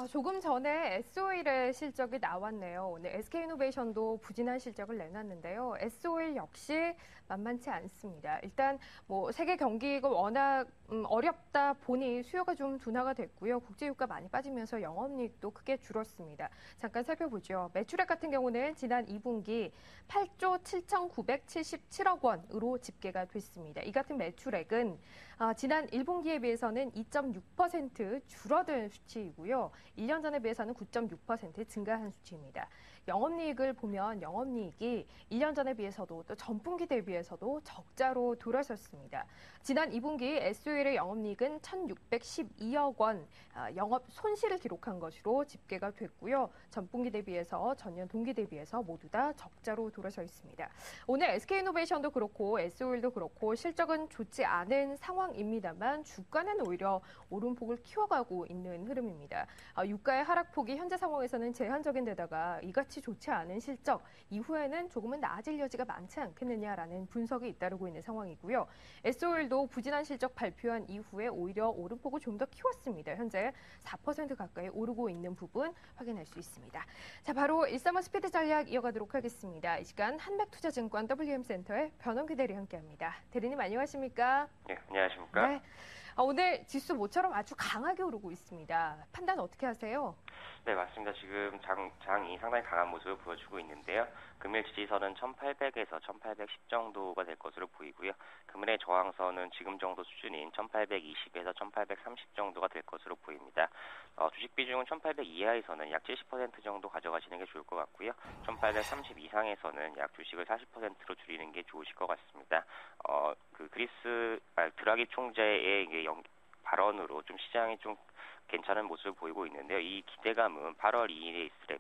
조금 전에 S-오일의 실적이 나왔네요. 오늘 SK이노베이션도 부진한 실적을 내놨는데요. S-오일 역시 만만치 않습니다. 일단 세계 경기가 워낙 어렵다 보니 수요가 좀 둔화가 됐고요. 국제유가 많이 빠지면서 영업이익도 크게 줄었습니다. 잠깐 살펴보죠. 매출액 같은 경우는 지난 2분기 8조 7,977억 원으로 집계가 됐습니다. 이 같은 매출액은 지난 1분기에 비해서는 2.6% 줄어든 수치이고요. 1년 전에 비해서는 9.6% 증가한 수치입니다. 영업이익을 보면 영업이익이 1년 전에 비해서도 또 전분기 대비해서도 적자로 돌아섰습니다. 지난 2분기 S-오일의 영업이익은 1,612억 원 영업 손실을 기록한 것으로 집계가 됐고요. 전분기 대비해서 전년 동기 대비해서 모두 다 적자로 돌아서 있습니다. 오늘 SK이노베이션도 그렇고 S-오일도 그렇고 실적은 좋지 않은 상황입니다만 주가는 오히려 오름폭을 키워가고 있는 흐름입니다. 유가의 하락폭이 현재 상황에서는 제한적인 데다가 이같이 좋지 않은 실적 이후에는 조금은 나아질 여지가 많지 않겠느냐라는 분석이 잇따르고 있는 상황이고요. S-오일도 부진한 실적 발표한 이후에 오히려 오름폭을 좀 더 키웠습니다. 현재 4% 가까이 오르고 있는 부분 확인할 수 있습니다. 자, 바로 135 스피드 전략 이어가도록 하겠습니다. 이 시간 한맥투자증권 WM센터의 변원규 대리 함께합니다. 대리님 안녕하십니까? 네, 안녕하십니까? 네. 오늘 지수 모처럼 아주 강하게 오르고 있습니다. 판단 어떻게 하세요? 네, 맞습니다. 지금 장이 상당히 강한 모습을 보여주고 있는데요. 금일 지지선은 1800에서 1810 정도가 될 것으로 보이고요. 금일의 저항선은 지금 정도 수준인 1820에서 1830 정도가 될 것으로 보입니다. 주식 비중은 1800 이하에서는 약 70% 정도 가져가시는 게 좋을 것 같고요. 1830 이상에서는 약 주식을 40%로 줄이는 게 좋으실 것 같습니다. 드라기 총재의 발언으로 좀 시장이 좀 괜찮은 모습을 보이고 있는데요. 이 기대감은 8월 2일에 있을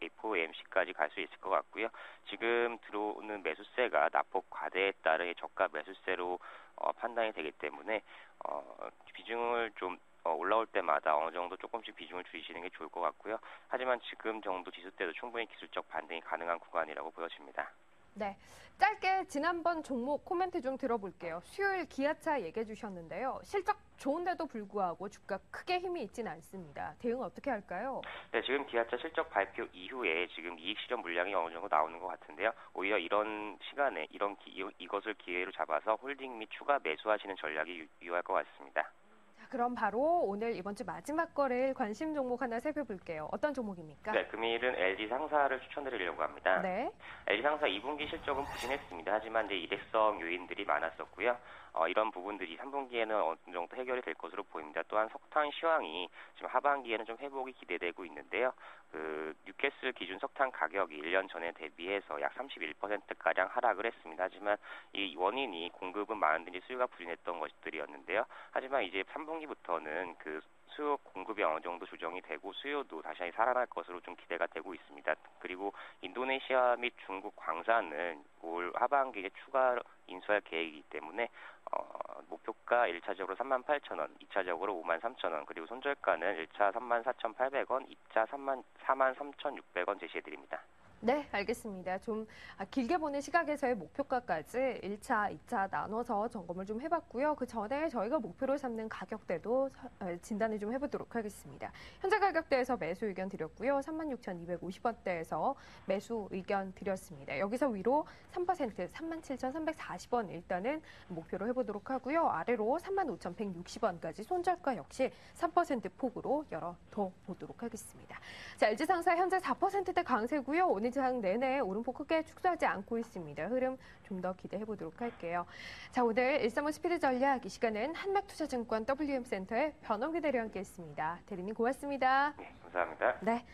FOMC까지 갈 수 있을 것 같고요. 지금 들어오는 매수세가 낙폭 과대에 따른 저가 매수세로 판단이 되기 때문에 비중을 좀 올라올 때마다 어느 정도 조금씩 비중을 줄이시는 게 좋을 것 같고요. 하지만 지금 정도 지수 때도 충분히 기술적 반등이 가능한 구간이라고 보여집니다. 네, 짧게 지난번 종목 코멘트 좀 들어볼게요. 수요일 기아차 얘기해 주셨는데요. 실적 좋은데도 불구하고 주가 크게 힘이 있지는 않습니다. 대응 어떻게 할까요? 네, 지금 기아차 실적 발표 이후에 지금 이익 실현 물량이 어느 정도 나오는 것 같은데요. 오히려 이런 시간에 이것을 기회로 잡아서 홀딩 및 추가 매수하시는 전략이 유효할 것 같습니다. 그럼 바로 오늘 이번 주 마지막 거래일 관심 종목 하나 살펴볼게요. 어떤 종목입니까? 네, 금일은 LG상사를 추천드리려고 합니다. 네. LG상사 2분기 실적은 부진했습니다. 하지만 이제 일회성 요인들이 많았었고요. 이런 부분들이 3분기에는 어느 정도 해결이 될 것으로 보입니다. 또한 석탄 시황이 지금 하반기에는 좀 회복이 기대되고 있는데요. 뉴캐슬 기준 석탄 가격이 1년 전에 대비해서 약 31%가량 하락을 했습니다. 하지만 이 원인이 공급은 많은데 수요가 부진했던 것들이었는데요. 하지만 이제 3분기부터는 수요 공급이 어느 정도 조정이 되고 수요도 다시 살아날 것으로 좀 기대가 되고 있습니다. 그리고 인도네시아 및 중국 광산은 올 하반기에 추가 인수할 계획이기 때문에 목표가 1차적으로 38,000원, 2차적으로 53,000원, 그리고 손절가는 1차 34,800원, 2차 43,600원 제시해드립니다. 네, 알겠습니다. 좀 길게 보는 시각에서의 목표가까지 1차, 2차 나눠서 점검을 좀 해봤고요. 그 전에 저희가 목표로 삼는 가격대도 진단을 좀 해보도록 하겠습니다. 현재 가격대에서 매수 의견 드렸고요. 36,250원대에서 매수 의견 드렸습니다. 여기서 위로 3%, 37,340원 일단은 목표로 해보도록 하고요. 아래로 35,160원까지 손절가 역시 3% 폭으로 열어둬 보도록 하겠습니다. 자, LG상사 현재 4%대 강세고요. 오늘 장 내내 오름폭 크게 축소하지 않고 있습니다. 흐름 좀 더 기대해 보도록 할게요. 자, 오늘 135 스피드 전략 이 시간은 한맥투자증권 WM센터의 변원규 대리와 함께했습니다. 대리님 고맙습니다. 네, 감사합니다. 네.